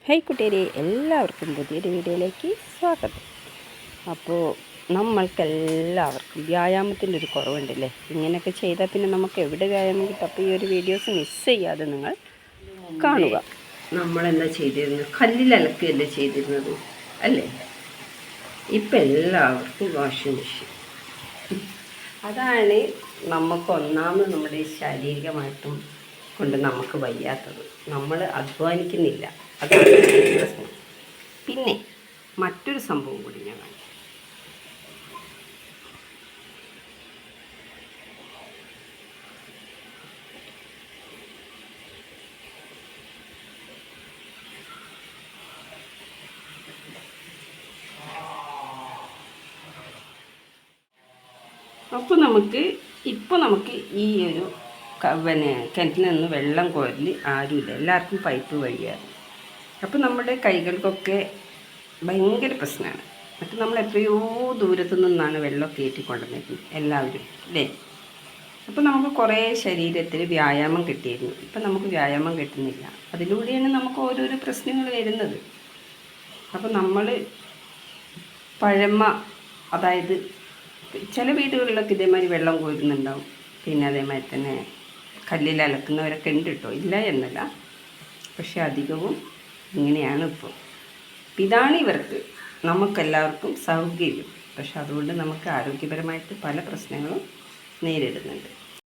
High കുട്ടിയരെ, എല്ലാവർക്കും പുതിയൊരു വീഡിയോയിലേക്ക് സ്വാഗതം. അപ്പോൾ നമ്മൾക്കെല്ലാവർക്കും വ്യായാമത്തിൻ്റെ ഒരു കുറവുണ്ടല്ലേ. ഇങ്ങനെയൊക്കെ ചെയ്താൽ പിന്നെ നമുക്ക് എവിടെ വ്യായാമം കിട്ടും? അപ്പോൾ ഈ ഒരു വീഡിയോസ് മിസ് ചെയ്യാതെ നിങ്ങൾ കാണുക. നമ്മളെന്താ ചെയ്തിരുന്നത്? കല്ലിലലക്കുകയല്ലേ ചെയ്തിരുന്നത് അല്ലേ? ഇപ്പം എല്ലാവർക്കും വാഷിംഗ് മെഷീൻ. അതാണ് നമുക്ക് ഒന്നാമത് നമ്മുടെ ശാരീരികമായിട്ടും കൊണ്ട് നമുക്ക് വയ്യാത്തത്. നമ്മൾ അധ്വാനിക്കുന്നില്ല, അതാണ് പ്രശ്നം. പിന്നെ മറ്റൊരു സംഭവം കൂടി ഞാൻ കാണിക്കാം. അപ്പോൾ നമുക്ക് ഈ ഒരു കിണറ്റിൽ നിന്ന് വെള്ളം കോരൽ ആരുമില്ല, എല്ലാവർക്കും പൈപ്പ് വഴിയാണ്. അപ്പോൾ നമ്മുടെ കൈകൾക്കൊക്കെ ഭയങ്കര പ്രശ്നമാണ്. എന്നിട്ട് നമ്മൾ എത്രയോ ദൂരത്തു നിന്നാണ് വെള്ളം കയറ്റിക്കൊണ്ടുവന്നിരുന്നത് എല്ലാവരും അല്ലേ. അപ്പോൾ നമുക്ക് കുറേ ശരീരത്തിൽ വ്യായാമം കിട്ടിയിരുന്നു. ഇപ്പം നമുക്ക് വ്യായാമം കിട്ടുന്നില്ല. അതിലൂടെയാണ് നമുക്ക് ഓരോരോ പ്രശ്നങ്ങൾ വരുന്നത്. അപ്പോൾ നമ്മൾ പഴമ, അതായത് ചില വീടുകളിലൊക്കെ ഇതേമാതിരി വെള്ളം കോരുന്നുണ്ടാവും. പിന്നെ അതേമാതിരി തന്നെ കല്ലിൽ അലക്കുന്നവരൊക്കെ ഉണ്ട് കേട്ടോ, ഇല്ല എന്നല്ല. പക്ഷെ അധികവും ഇങ്ങനെയാണ് ഇപ്പോൾ. ഇതാണ് ഇവർക്ക്, നമുക്കെല്ലാവർക്കും സൗകര്യം. പക്ഷെ അതുകൊണ്ട് നമുക്ക് ആരോഗ്യപരമായിട്ട് പല പ്രശ്നങ്ങളും നേരിടുന്നുണ്ട്.